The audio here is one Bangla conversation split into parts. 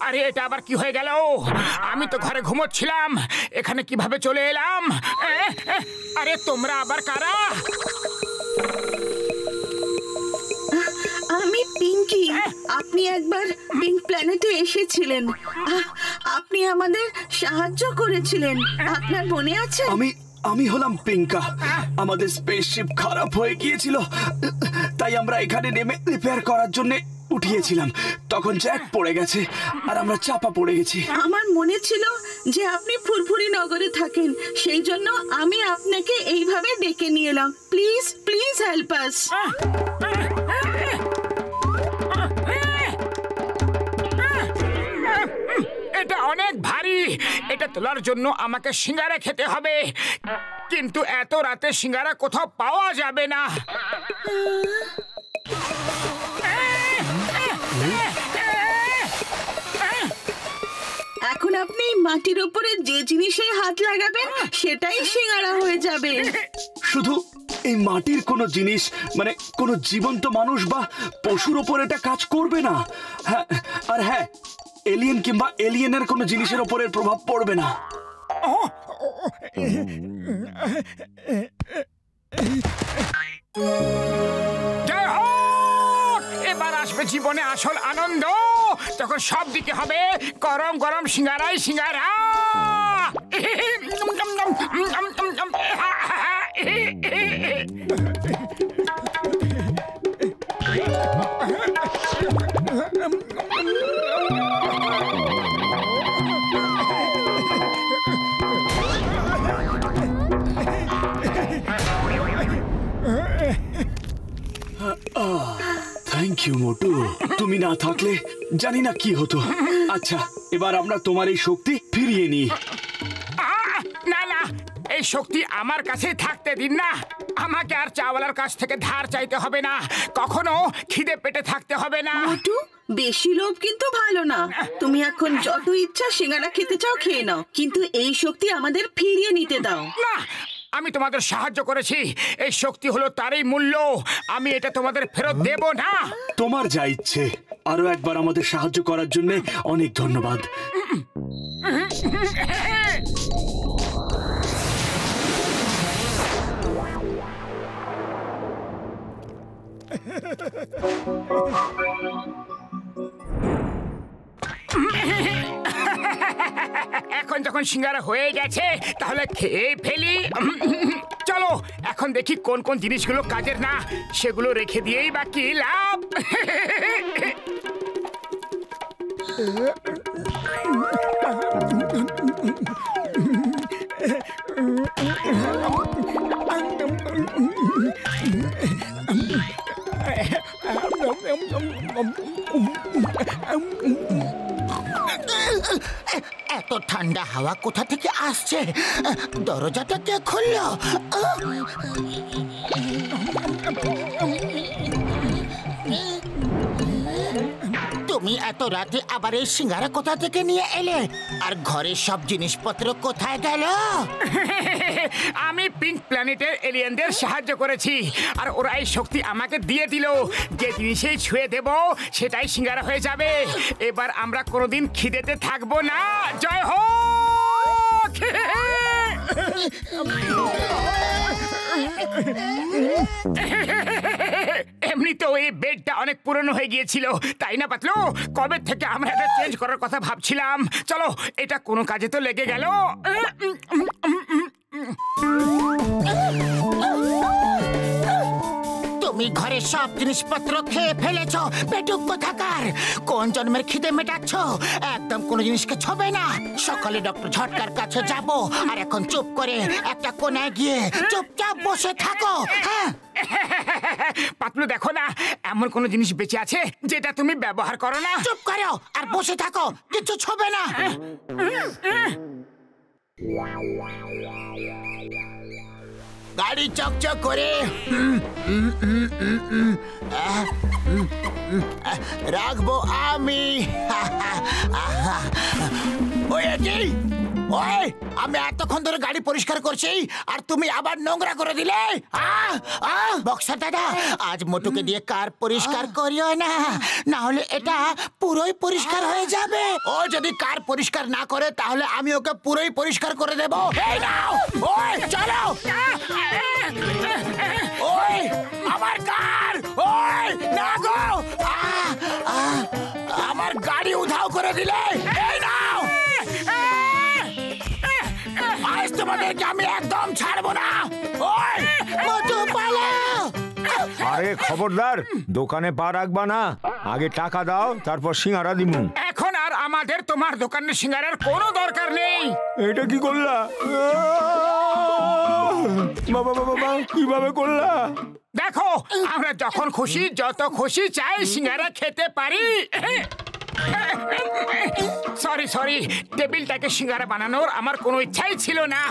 আরে এটা আবার কি হয়ে গেল? আমি তো ঘরে ঘুমোচ্ছিলাম, এখানে কিভাবে চলে এলাম? আরে তোমরা আবার কারা? আমি পিঙ্কি। আপনি একবার পিঙ্ক প্ল্যানেটে এসেছিলেন, আপনি আমাদের সাহায্য করেছিলেন, আপনার মনে আছে? আমি হলাম পিঙ্কা। আমাদের স্পেসশিপ খারাপ হয়ে গিয়েছিল, তাই আমরা এখানে নেমে রিপেয়ার করার জন্য উঠিয়েছিলাম। তখন জ্যাক পড়ে গেছে আর আমরা চাপা পড়ে গেছি। আমার মনে ছিল যে আপনি ফুরফুরি নগরে থাকেন, সেই জন্য আমি আপনাকে এইভাবে ডেকে নিয়ে এলাম। Please please help us. এটা অনেক ভারী, এটা তোলার জন্য আমাকে সিঙ্গারা খেতে হবে, কিন্তু এত রাতে সিঙ্গারা কোথাও পাওয়া যাবে না। এখন আপনি মাটির উপরে যে জিনিসে হাত লাগাবেন সেটাই সিঙ্গারা হয়ে যাবে। শুধু এই মাটির কোনো জিনিস, মানে কোনো জীবন্ত মানুষ বা পশুর ওপর এটা কাজ করবে না। হ্যাঁ, আর হ্যাঁ, এলিয়েন কিংবা এলিয়েনের কোনো জিনিসের ওপর এর প্রভাব পড়বে না। জয় হোক! এবার আসবে জীবনে আসল আনন্দ, তখন সব দিকে হবে গরম গরম সিঙ্গারাই সিঙ্গারা। থ্যাংক ইউ মোটু, তুমি না থাকলে জানি না কি হতো। আচ্ছা, এবার আমরা তোমার এই শক্তি ফিরিয়ে নিই। না না, এই শক্তি আমার কাছে থাকতে দিন না। আমাকে আর চাওয়ালার কাছ থেকে ধার চাইতে হবে না, কখনো খিদে পেটে থাকতে হবে না। মোটু, বেশি লোভ কিন্তু ভালো না। তুমি এখন যত ইচ্ছা সিঙ্গারা খেতে চাও খেয়ে নাও, কিন্তু এই শক্তি আমাদের ফিরিয়ে নিতে দাও। না, আমি তোমাদের সাহায্য করেছি, এই শক্তি হলো তারই মূল্য। আমি এটা তোমাদের ফেরত দেব না। তোমার যা ইচ্ছে। আরো একবার আমাদের সাহায্য করার জন্য অনেক ধন্যবাদ। এখন যখন সিঙ্গারা হয়ে গেছে, তাহলে খেয়ে ফেলি। চলো এখন দেখি কোন কোন জিনিসগুলো কাজের না, সেগুলো রেখে দিয়েই বা কি লাভ। এত ঠান্ডা হাওয়া কোথা থেকে আসছে? দরজাটা কে খুললো? তুমি এত রাতে আবার এই সিঙ্গারা কোথা থেকে নিয়ে এলে? আর ঘরের সব জিনিসপত্র কোথায় গেল? আমি পিঙ্ক প্ল্যানেটের এলিয়েনদের সাহায্য করেছি, আর ওরা এই শক্তি আমাকে দিয়ে দিল। যে জিনিসেই ছুঁয়ে দেব সেটাই সিঙ্গারা হয়ে যাবে। এবার আমরা কোনোদিন খিদেতে থাকবো না। জয় হোক! এমনিতেও এই বেডটা অনেক পুরনো হয়ে গিয়েছিল, তাই না পাতলু? কবে থেকে আমরা এটা চেঞ্জ করার কথা ভাবছিলাম। চলো, এটা কোনো কাজে তো লেগে গেল। তুমি ঘরের সব জিনিসপত্র খেয়ে ফেলেছো, পেটুক কোথাকার! কোন জন্মের খিদে মেটাচ্ছ? একদম কোনো জিনিসকে ছবে না। সকালে ডক্টর ঝটকার কাছে যাব, আর এখন চুপ করে একটা কোনায় গিয়ে চুপচাপ বসে থাকো। হ্যাঁ, পাতলু দেখো না, এমন কোন জিনিস বেঁচে আছে যেটা তুমি ব্যবহার করো না? চুপ করো আর বসে থাকো, কিছু ছবে না। গাড়ি চকচক করে রাখবো আমি। ওই আমি এতক্ষণ ধরে গাড়ি পরিষ্কার করছি আর তুমি আবার নোংরা করে দিলে। বক্সার দাদা, আজ মোটুকে দিয়ে কার পরিষ্কার করিও না, না হলে এটা পুরোই পরিষ্কার হয়ে যাবে। ও যদি কার পরিষ্কার না করে তাহলে আমি ওকে পুরোই পরিষ্কার করে দেবো। এই নাও, ওই চলো। ওই আমার কার, ওই না গো, আমার গাড়ি উধাও করে দিলে। এই নাও, আজ তোমাদেরকে আমি একদম ছাড়বো না। ওই মোটু পালাও। আরে খবরদার, দোকানে পা রাখবা না, আগে টাকা দাও তারপর সিঙ্গারা দিমু। এখন আর আমাদের তোমার দোকানের সিঙ্গারার কোনো দরকার নেই। এটা কি করলা বাবা, বাবা কিভাবে করলা? দেখো, আমরা যখন খুশি যত খুশি চাই সিঙ্গারা খেতে পারি। সরি সরি, টেবিলটাকে সিঙ্গারা বানানোর আমার কোনো ইচ্ছাই ছিল না।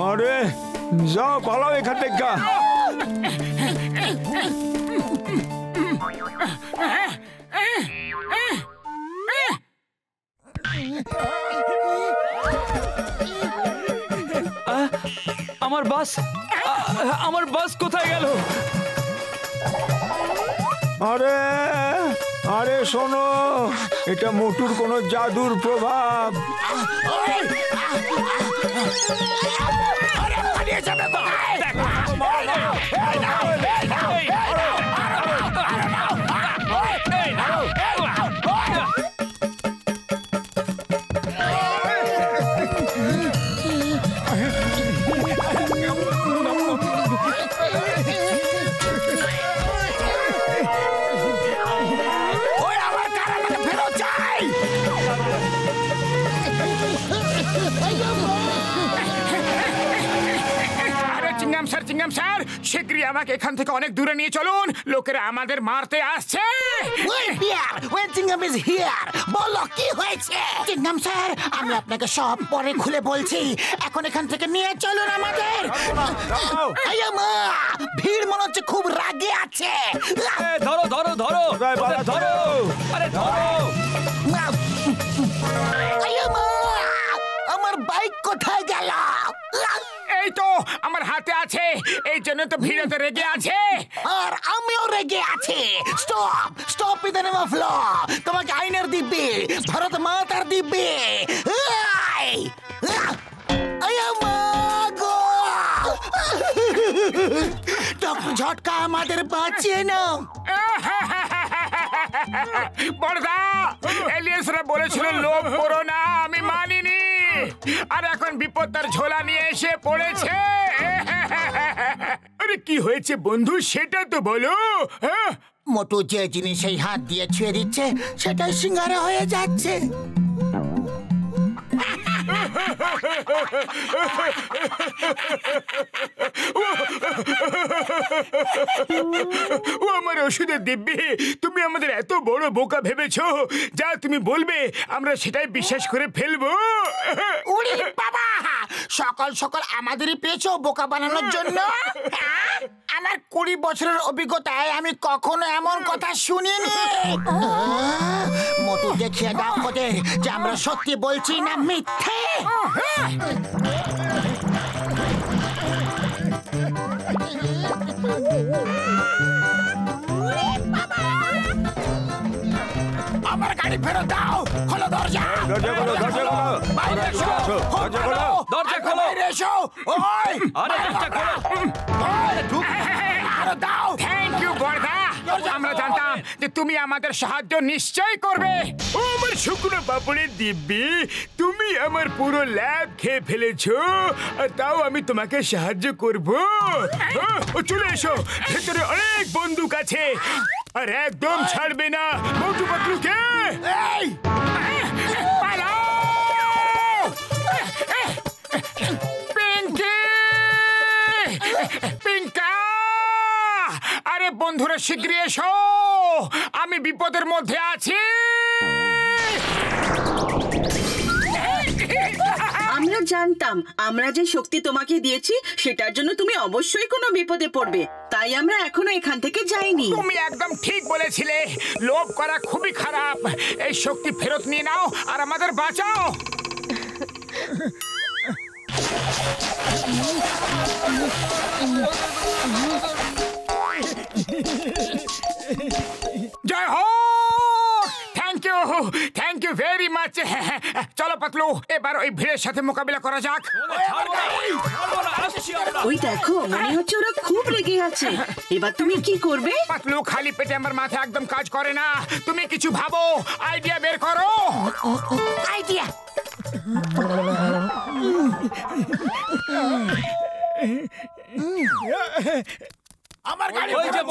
আরে যাও, পালাও এখান থেকে। আমার বাস, আমার বাস কোথায় গেল? আরে আরে শোনো, এটা মোটুর কোনো জাদুর প্রভাব। চিংগাম স্যার, শীঘ্রই আমাকে এখান থেকে অনেক দূরে নিয়ে চলুন, লোকেরা আমাদের মারতে আসছে। বলো কি হয়েছে? চিংগাম স্যার, আমি আপনাকে সব পরে খুলে বলছি, এখন এখান থেকে নিয়ে চলুন আমাদের। ভিড় মনে হচ্ছে খুব রাগে আছে। ধরো ধরো ধরো ধরো, আরে ধরো। আমার বাইক কোথায় গেল? এই তো আমার হাতে আছে, এই জন্য তো ভিড়তে রেগে আছে। আর আমিও রেগে আছি। Stop stop in the name of law. তোমাকে আইনের দিব্যি, ভারত মাতার দিব্যি। ডক্টর ঝটকা আমাদের বাঁচিয়ে নাও। বড়দা, এলিয়েন্সরা বলেছিল লোভ করো না, আমি মানিনি, আর এখন বিপদ তার ঝোলা নিয়ে এসে পড়েছে। আরে কি হয়েছে বন্ধু, সেটা তো বলো। মোটু যে জিনিসেই হাত দিয়ে ছুঁয়ে দিচ্ছে সেটাই সিঙ্গারা হয়ে যাচ্ছে। ও আমার ওষুধের দিব্যি, তুমি আমাদের এত বড় বোকা ভেবেছো, যা তুমি বলবে আমরা সেটাই বিশ্বাস করে ফেলবো। উড়ি বাবা, সকাল সকাল আমাদেরই পেয়েছো বোকা বানানোর জন্য। আমার 20 বছরের অভিজ্ঞতায় আমি কখনো এমন কথা শুনিনি। মোটু দেখিয়ে দাও ওদের যে আমরা সত্যি বলছি না মিথ্যে। আমার গাড়ি ফেরত দাও, খোলো দরজা। দরজা খোলো, দরজা খোলো, বাইরে এসো, দরজা খোলো, দরজা খোলো, বাইরে এসো। ওই আরে দরজা খোলো। আরে দাও। থ্যাংক ইউ বড়দা, আমরা জানতাম যে তুমি আমাদের সাহায্য নিশ্চয় করবে। ও আমার শুকনো পাপড়ের দিব্যি, তুমি আমার পুরো ল্যাব খেয়ে ফেলেছো, আর তাও আমি তোমাকে সাহায্য করব। চলে এসো, ভেতরে অনেক বন্দুক আছে, আর একদম ছাড়বে না মোটু পাতলুকে। এই পালাও! পিঙ্কি! পিঙ্কা! আরে বন্ধুরা শীঘ্রই এসো, আমি বিপদের মধ্যে আছি। আমরা জানতাম আমরা যে শক্তি তোমাকে দিয়েছি সেটার জন্য তুমি অবশ্যই কোনো বিপদে পড়বে, তাই আমরা এখনো এখান থেকে যাইনি। তুমি একদম ঠিক বলেছিলে, লোভ করা খুবই খারাপ। এই শক্তি ফেরত নিয়ে নাও আর আমাদের বাঁচাও। জয় হো, থ্যাংক ইউ ভেরি মাচ। চলো পাতলু, এবার ওই ভিড়ের সাথে মোকাবিলা করা যাক। ওই দেখো, মনে হচ্ছে ওরা খুব রেগে আছে। এবার তুমি কি করবে? পাতলু, খালি পেটে আমার মাথা একদম কাজ করে না। তুমি কিছু ভাবো, আইডিয়া বের করো। আইডিয়া। আমার গাড়ি ওই যে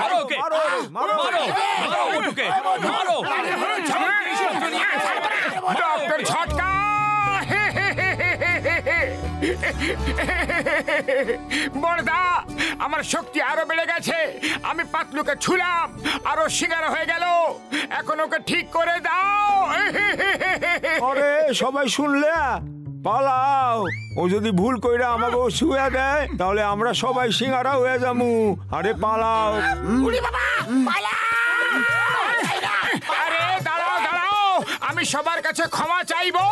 মারো ওকে, মারো ওকে, মারো। ডক্টর ঝটকা, বড়দা, আমার শক্তি আরো বেড়ে গেছে। আমি পাতলুকে ছুলাম, আরো সিঙ্গারা হয়ে গেল। এখন ওকে ঠিক করে দাও। আরে সবাই শুনলে, পালাও। ও যদি ভুল কইরা আমাকে শুয়ে দেয় তাহলে আমরা সবাই সিঙ্গারা হয়ে যামু। আরে পালাও। আরে দাঁড়াও, আমি সবার কাছে ক্ষমা চাইবো।